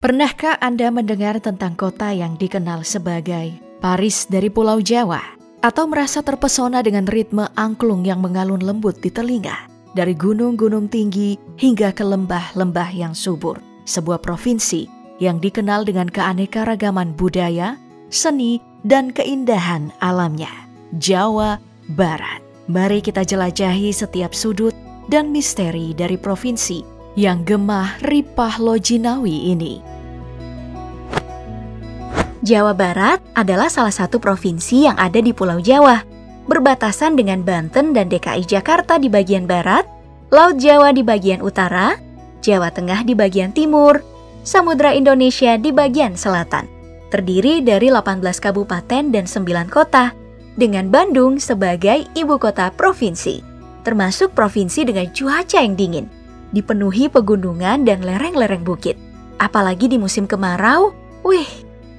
Pernahkah Anda mendengar tentang kota yang dikenal sebagai Paris dari Pulau Jawa? Atau merasa terpesona dengan ritme angklung yang mengalun lembut di telinga? Dari gunung-gunung tinggi hingga ke lembah-lembah yang subur. Sebuah provinsi yang dikenal dengan keanekaragaman budaya, seni, dan keindahan alamnya. Jawa Barat. Mari kita jelajahi setiap sudut dan misteri dari provinsi yang gemah ripah lojinawi ini. Jawa Barat adalah salah satu provinsi yang ada di Pulau Jawa, berbatasan dengan Banten dan DKI Jakarta di bagian barat, Laut Jawa di bagian utara, Jawa Tengah di bagian timur, Samudra Indonesia di bagian selatan. Terdiri dari 18 kabupaten dan 9 kota, dengan Bandung sebagai ibu kota provinsi. Termasuk provinsi dengan cuaca yang dingin, dipenuhi pegunungan dan lereng-lereng bukit. Apalagi di musim kemarau,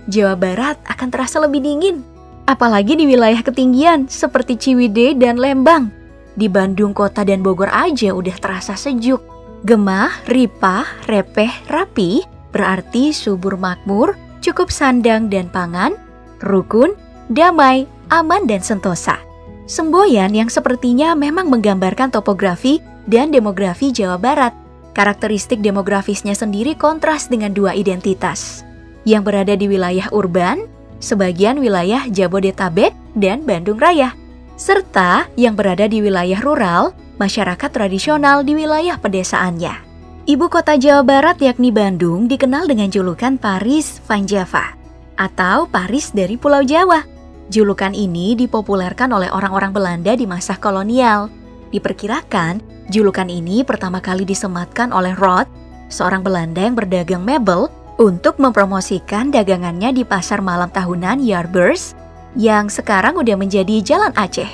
Jawa Barat akan terasa lebih dingin. Apalagi di wilayah ketinggian seperti Ciwidey dan Lembang. Di Bandung kota dan Bogor aja udah terasa sejuk. Gemah, ripah, repeh, rapi berarti subur makmur, cukup sandang dan pangan, rukun, damai, aman dan sentosa. Semboyan yang sepertinya memang menggambarkan topografi dan demografi Jawa Barat. Karakteristik demografisnya sendiri kontras dengan dua identitas yang berada di wilayah urban, sebagian wilayah Jabodetabek dan Bandung Raya, serta yang berada di wilayah rural, masyarakat tradisional di wilayah pedesaannya. Ibu kota Jawa Barat yakni Bandung dikenal dengan julukan Paris Van Java atau Paris dari Pulau Jawa. Julukan ini dipopulerkan oleh orang-orang Belanda di masa kolonial. Diperkirakan, julukan ini pertama kali disematkan oleh Roth, seorang Belanda yang berdagang mebel, untuk mempromosikan dagangannya di pasar malam tahunan Jaarbeurs yang sekarang udah menjadi Jalan Aceh.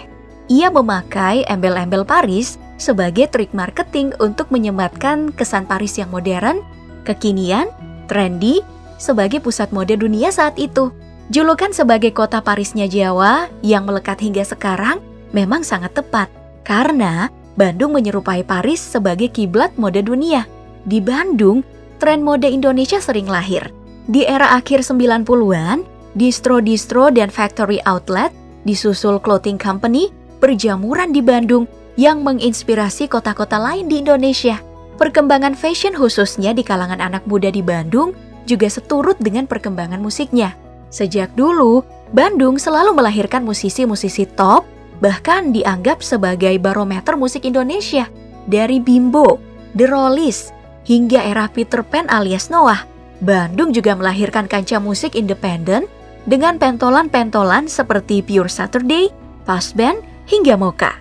Ia memakai embel-embel Paris sebagai trik marketing untuk menyematkan kesan Paris yang modern, kekinian, trendy, sebagai pusat mode dunia saat itu. Julukan sebagai kota Parisnya Jawa yang melekat hingga sekarang memang sangat tepat, karena Bandung menyerupai Paris sebagai kiblat mode dunia. Di Bandung, tren mode Indonesia sering lahir. Di era akhir 90-an, distro-distro dan factory outlet, disusul clothing company, berjamuran di Bandung yang menginspirasi kota-kota lain di Indonesia. Perkembangan fashion khususnya di kalangan anak muda di Bandung juga seturut dengan perkembangan musiknya. Sejak dulu, Bandung selalu melahirkan musisi-musisi top, bahkan dianggap sebagai barometer musik Indonesia. Dari Bimbo, The Rollies, hingga era Peter Pan alias Noah, Bandung juga melahirkan kancah musik independen dengan pentolan-pentolan seperti Pure Saturday, Fast Band, hingga Mocha.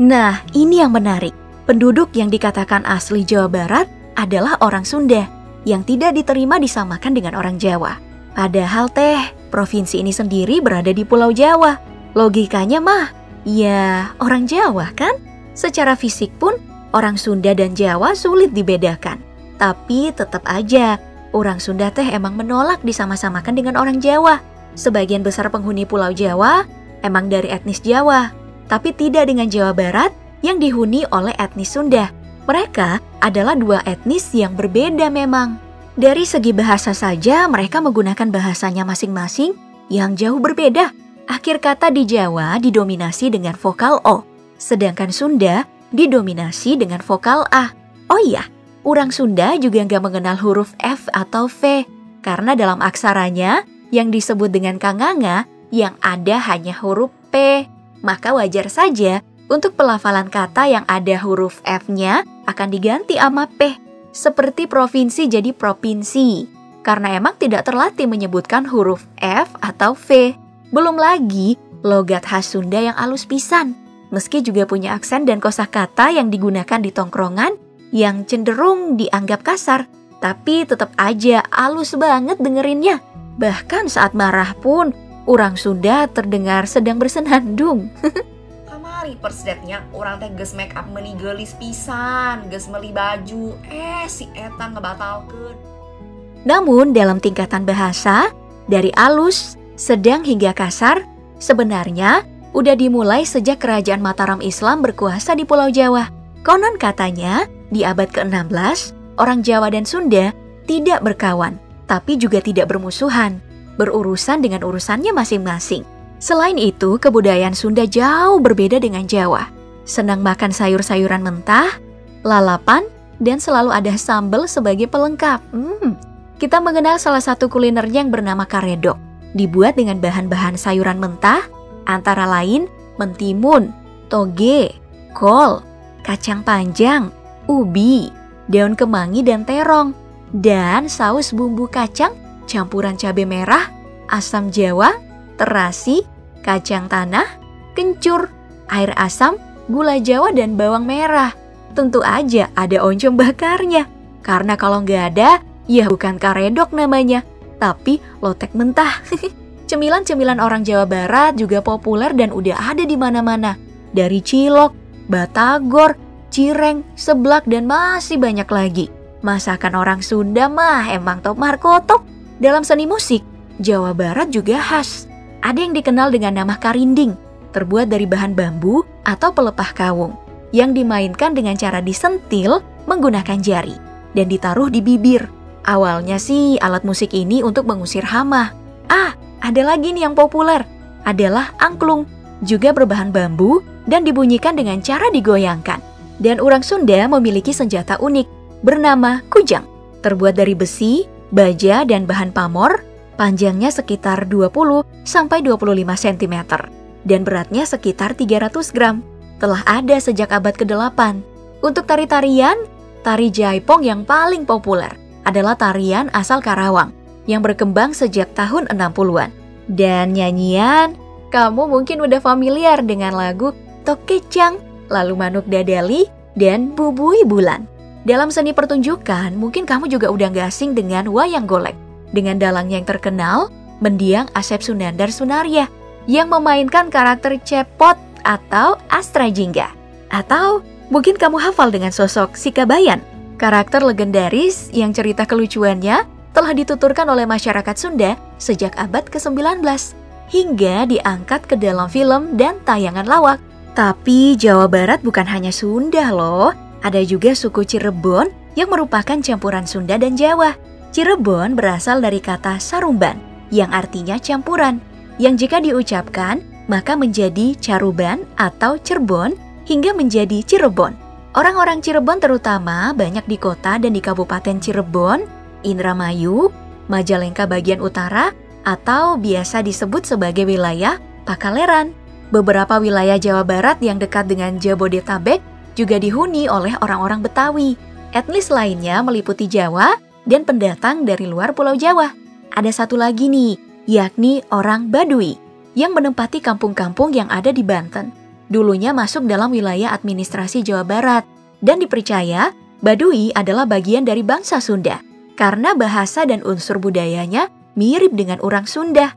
Nah, ini yang menarik. Penduduk yang dikatakan asli Jawa Barat adalah orang Sunda yang tidak diterima disamakan dengan orang Jawa. Padahal provinsi ini sendiri berada di Pulau Jawa. Logikanya mah, ya orang Jawa kan? Secara fisik pun, orang Sunda dan Jawa sulit dibedakan. Tapi tetap aja, orang Sunda emang menolak disama-samakan dengan orang Jawa. Sebagian besar penghuni Pulau Jawa emang dari etnis Jawa, tapi tidak dengan Jawa Barat yang dihuni oleh etnis Sunda. Mereka adalah dua etnis yang berbeda memang. Dari segi bahasa saja, mereka menggunakan bahasanya masing-masing yang jauh berbeda. Akhir kata di Jawa didominasi dengan vokal O, sedangkan Sunda didominasi dengan vokal A. Oh iya, orang Sunda juga nggak mengenal huruf F atau V, karena dalam aksaranya yang disebut dengan kanganga yang ada hanya huruf P. Maka wajar saja untuk pelafalan kata yang ada huruf F-nya akan diganti sama P. Seperti provinsi jadi propinsi, karena emang tidak terlatih menyebutkan huruf F atau V. Belum lagi logat khas Sunda yang alus pisan. Meski juga punya aksen dan kosakata yang digunakan di tongkrongan yang cenderung dianggap kasar, tapi tetap aja halus banget dengerinnya. Bahkan saat marah pun, orang Sunda terdengar sedang bersenandung. Kamari persdetnya, orang teh geus make up meuni geulis pisan, geus meuli baju, si eta ngebatalkeun. Namun dalam tingkatan bahasa, dari halus, sedang hingga kasar, sebenarnya udah dimulai sejak kerajaan Mataram Islam berkuasa di Pulau Jawa. Konon katanya, Di abad ke-16, orang Jawa dan Sunda tidak berkawan, tapi juga tidak bermusuhan, berurusan dengan urusannya masing-masing. Selain itu, kebudayaan Sunda jauh berbeda dengan Jawa. Senang makan sayur-sayuran mentah, lalapan, dan selalu ada sambal sebagai pelengkap. Kita mengenal salah satu kulinernya yang bernama karedok. Dibuat dengan bahan-bahan sayuran mentah, antara lain mentimun, toge, kol, kacang panjang, ubi, daun kemangi dan terong, dan saus bumbu kacang campuran cabai merah, asam jawa, terasi, kacang tanah, kencur, air asam, gula jawa dan bawang merah. Tentu aja ada oncom bakarnya, karena kalau nggak ada, ya bukan karedok namanya, tapi lotek mentah. Cemilan-cemilan orang Jawa Barat juga populer dan udah ada di mana-mana. Dari cilok, batagor, cireng, seblak, dan masih banyak lagi. Masakan orang Sunda mah emang top markotok. Dalam seni musik, Jawa Barat juga khas. Ada yang dikenal dengan nama karinding, terbuat dari bahan bambu atau pelepah kawung, yang dimainkan dengan cara disentil menggunakan jari dan ditaruh di bibir. Awalnya sih alat musik ini untuk mengusir hama. Ada lagi nih yang populer, adalah angklung, juga berbahan bambu dan dibunyikan dengan cara digoyangkan. Dan orang Sunda memiliki senjata unik bernama kujang, terbuat dari besi, baja, dan bahan pamor. Panjangnya sekitar 20-25 cm dan beratnya sekitar 300 gram. Telah ada sejak abad ke-8. Untuk tari-tarian, tari jaipong yang paling populer adalah tarian asal Karawang yang berkembang sejak tahun 60-an. Dan nyanyian, kamu mungkin udah familiar dengan lagu Tok Kecang, lalu Manuk Dadali, dan Bubui Bulan. Dalam seni pertunjukan, mungkin kamu juga udah gak asing dengan wayang golek. Dengan dalangnya yang terkenal, mendiang Asep Sunandar Sunaria, yang memainkan karakter Cepot atau Astra Jingga. Atau mungkin kamu hafal dengan sosok Si Kabayan, karakter legendaris yang cerita kelucuannya telah dituturkan oleh masyarakat Sunda sejak abad ke-19 hingga diangkat ke dalam film dan tayangan lawak. Tapi Jawa Barat bukan hanya Sunda loh, ada juga suku Cirebon yang merupakan campuran Sunda dan Jawa. Cirebon berasal dari kata sarumban yang artinya campuran, yang jika diucapkan maka menjadi Caruban atau Cirebon hingga menjadi Cirebon. Orang-orang Cirebon terutama banyak di kota dan di Kabupaten Cirebon, Indramayu, Majalengka bagian utara, atau biasa disebut sebagai wilayah Pakaleran. Beberapa wilayah Jawa Barat yang dekat dengan Jabodetabek juga dihuni oleh orang-orang Betawi. Etnis lainnya meliputi Jawa dan pendatang dari luar Pulau Jawa. Ada satu lagi nih, yakni orang Baduy yang menempati kampung-kampung yang ada di Banten. Dulunya masuk dalam wilayah administrasi Jawa Barat dan dipercaya Baduy adalah bagian dari bangsa Sunda karena bahasa dan unsur budayanya mirip dengan orang Sunda.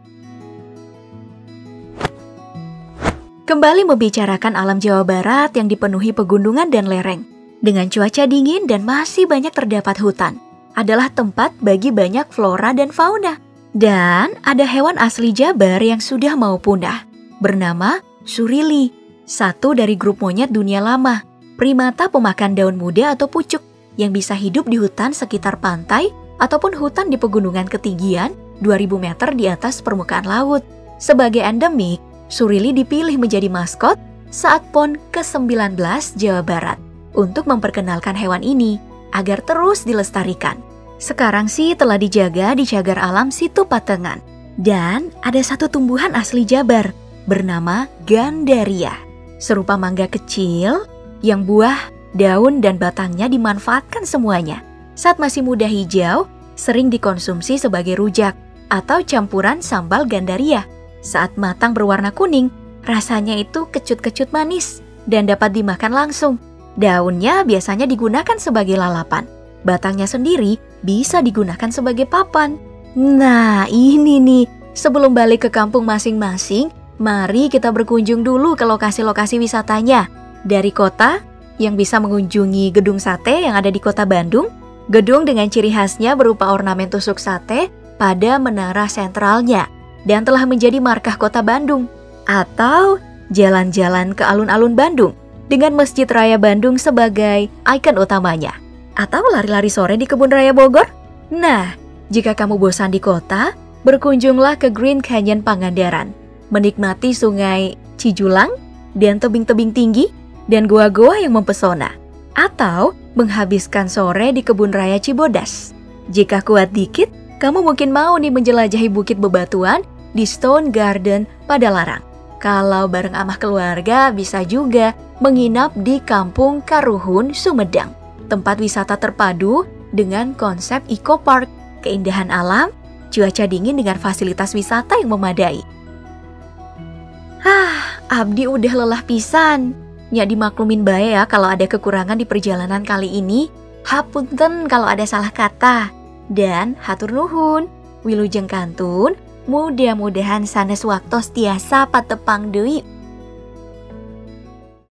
Kembali membicarakan alam Jawa Barat yang dipenuhi pegunungan dan lereng. Dengan cuaca dingin dan masih banyak terdapat hutan, adalah tempat bagi banyak flora dan fauna. Dan ada hewan asli Jabar yang sudah mau punah, bernama surili, satu dari grup monyet dunia lama, primata pemakan daun muda atau pucuk, yang bisa hidup di hutan sekitar pantai ataupun hutan di pegunungan ketinggian 2000 meter di atas permukaan laut. Sebagai endemik, surili dipilih menjadi maskot saat PON ke-19 Jawa Barat untuk memperkenalkan hewan ini agar terus dilestarikan. Sekarang sih telah dijaga di Cagar Alam Situ Patengan. Dan ada satu tumbuhan asli Jabar bernama Gandaria. Serupa mangga kecil yang buah, daun, dan batangnya dimanfaatkan semuanya. Saat masih muda hijau, sering dikonsumsi sebagai rujak atau campuran sambal Gandaria. Saat matang berwarna kuning, rasanya itu kecut-kecut manis dan dapat dimakan langsung. Daunnya biasanya digunakan sebagai lalapan. Batangnya sendiri bisa digunakan sebagai papan. Nah, ini nih, sebelum balik ke kampung masing-masing, mari kita berkunjung dulu ke lokasi-lokasi wisatanya. Dari kota, yang bisa mengunjungi Gedung Sate yang ada di Kota Bandung, gedung dengan ciri khasnya berupa ornamen tusuk sate pada menara sentralnya dan telah menjadi markah Kota Bandung. Atau jalan-jalan ke alun-alun Bandung dengan Masjid Raya Bandung sebagai ikon utamanya. Atau lari-lari sore di Kebun Raya Bogor? Nah, jika kamu bosan di kota, berkunjunglah ke Green Canyon Pangandaran, menikmati sungai Cijulang dan tebing-tebing tinggi dan goa-goa yang mempesona. Atau menghabiskan sore di Kebun Raya Cibodas. Jika kuat dikit, kamu mungkin mau nih menjelajahi Bukit Bebatuan di Stone Garden Padalarang. Kalau bareng amah keluarga, bisa juga menginap di Kampung Karuhun, Sumedang. Tempat wisata terpadu dengan konsep Eco Park, keindahan alam, cuaca dingin dengan fasilitas wisata yang memadai. Abdi udah lelah pisan. Nya dimaklumin bae ya kalau ada kekurangan di perjalanan kali ini. Hapunten kalau ada salah kata. Dan hatur nuhun, wilujeng kantun, mudah-mudahan sanes waktos tiasa patepang deui